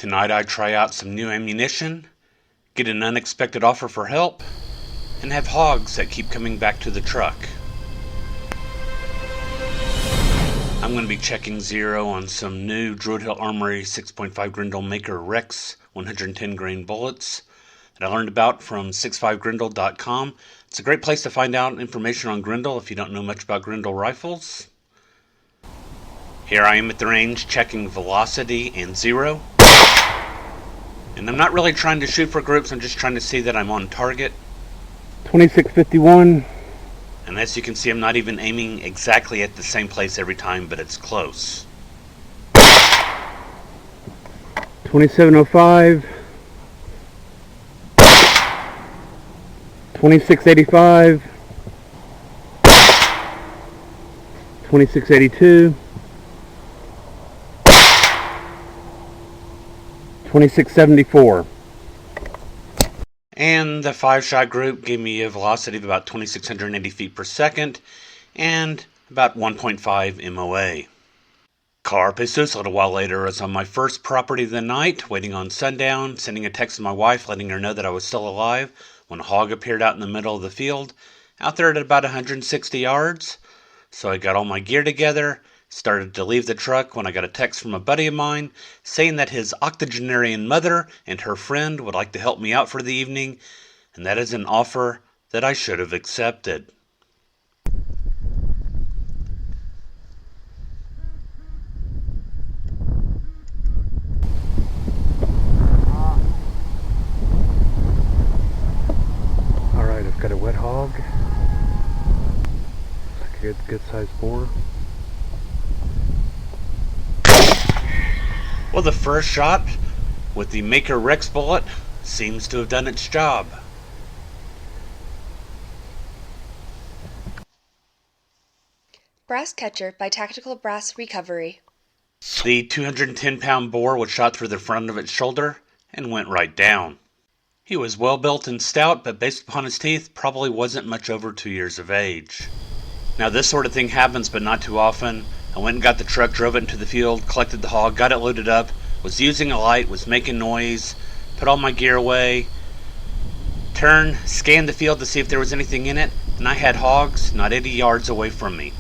Tonight I try out some new ammunition, get an unexpected offer for help, and have hogs that keep coming back to the truck. I'm going to be checking zero on some new Druid Hill Armory 6.5 Grindle Maker Rex 110 grain bullets that I learned about from 65grindle.com. It's a great place to find out information on Grindle if you don't know much about Grindle rifles. Here I am at the range checking velocity and zero. And I'm not really trying to shoot for groups, I'm just trying to see that I'm on target. 2651. And as you can see, I'm not even aiming exactly at the same place every time, but it's close. 2705. 2685. 2682. 2674. And the 5-shot group gave me a velocity of about 2,680 feet per second and about 1.5 MOA. Carp Jesus a little while later was on my first property of the night, waiting on sundown, sending a text to my wife letting her know that I was still alive when a hog appeared out in the middle of the field, out there at about 160 yards. So I got all my gear together, started to leave the truck when I got a text from a buddy of mine saying that his octogenarian mother and her friend would like to help me out for the evening, and that is an offer that I should have accepted. Alright, I've got a wet hog. Looks like a good sized boar. Well, the first shot with the Maker Rex bullet seems to have done its job. Brass Catcher by Tactical Brass Recovery. The 210-pound boar was shot through the front of its shoulder and went right down. He was well built and stout, but based upon his teeth, probably wasn't much over 2 years of age. Now this sort of thing happens, but not too often. I went and got the truck, drove it into the field, collected the hog, got it loaded up, was using a light, was making noise, put all my gear away, turned, scanned the field to see if there was anything in it, and I had hogs not 80 yards away from me.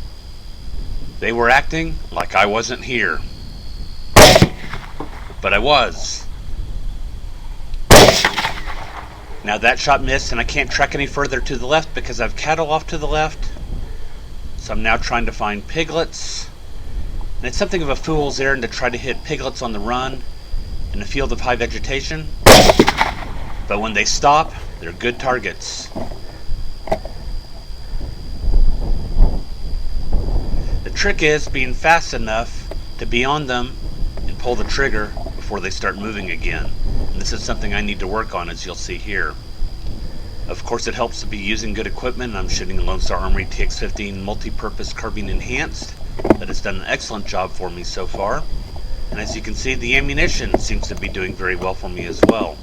They were acting like I wasn't here. But I was. Now that shot missed, and I can't track any further to the left because I've cattle off to the left. So I'm now trying to find piglets. And it's something of a fool's errand to try to hit piglets on the run in a field of high vegetation. But when they stop, they're good targets. The trick is being fast enough to be on them and pull the trigger before they start moving again. And this is something I need to work on, as you'll see here. Of course, it helps to be using good equipment. I'm shooting a Lone Star Armory TX15 multi-purpose carbine enhanced that has done an excellent job for me so far. And as you can see, the ammunition seems to be doing very well for me as well.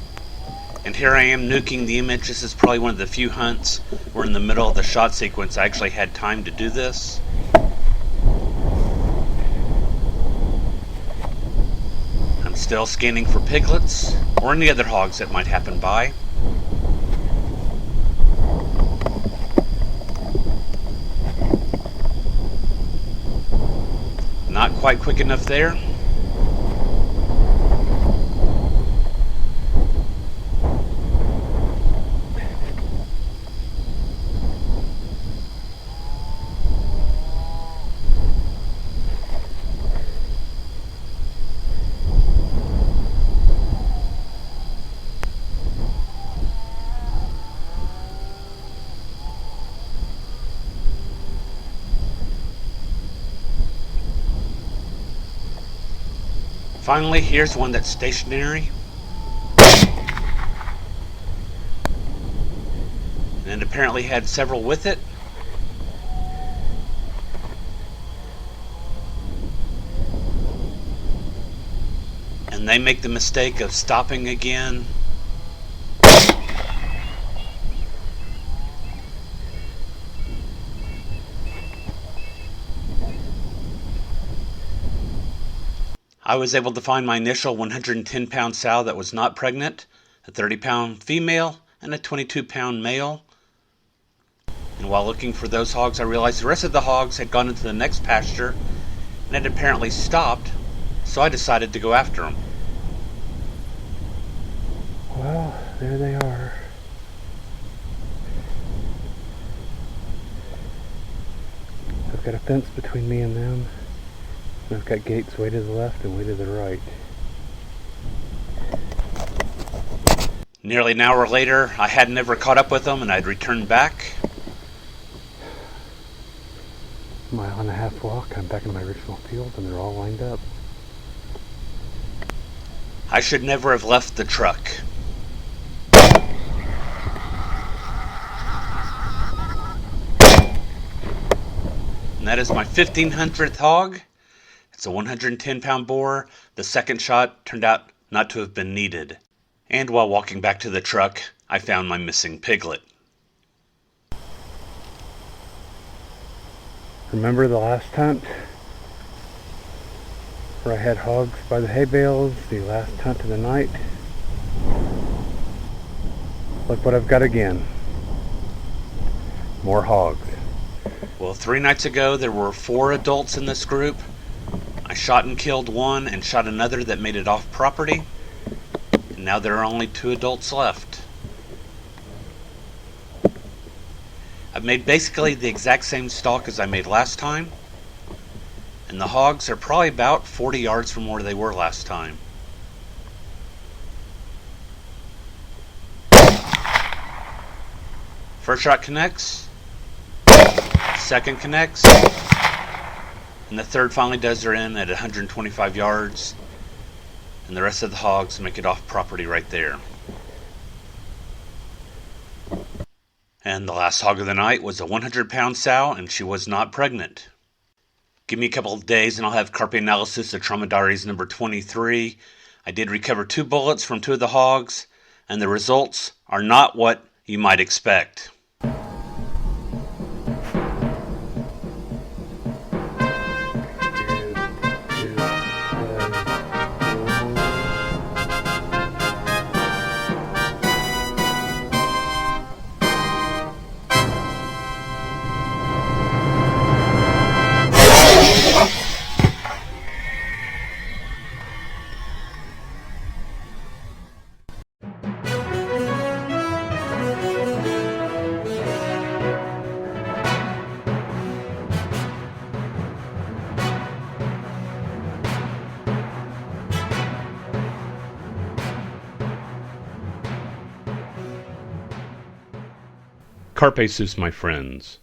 And here I am nuking the image. This is probably one of the few hunts where in the middle of the shot sequence I actually had time to do this. I'm still scanning for piglets or any other hogs that might happen by. Not quite quick enough there. Finally, here's one that's stationary. And apparently had several with it. And they make the mistake of stopping again. I was able to find my initial 110-pound sow that was not pregnant, a 30-pound female, and a 22-pound male. And while looking for those hogs, I realized the rest of the hogs had gone into the next pasture and had apparently stopped, so I decided to go after them. Well, there they are. I've got a fence between me and them. And I've got gates way to the left and way to the right. Nearly an hour later, I had never caught up with them and I'd returned back. A mile and a half walk, I'm back in my original field and they're all lined up. I should never have left the truck. And that is my 1500th hog. It's a 110-pound boar. The second shot turned out not to have been needed. And while walking back to the truck, I found my missing piglet. Remember the last hunt where I had hogs by the hay bales, the last hunt of the night? Look what I've got again. More hogs. Well, 3 nights ago there were 4 adults in this group. I shot and killed one and shot another that made it off property. And now there are only 2 adults left. I've made basically the exact same stalk as I made last time. And the hogs are probably about 40 yards from where they were last time. First shot connects. Second connects. And the third finally does her in at 125 yards. And the rest of the hogs make it off property right there. And the last hog of the night was a 100-pound sow, and she was not pregnant. Give me a couple of days and I'll have carpe analysis of Dromedaries number 23. I did recover 2 bullets from 2 of the hogs, and the results are not what you might expect. Carpe sus, my friends.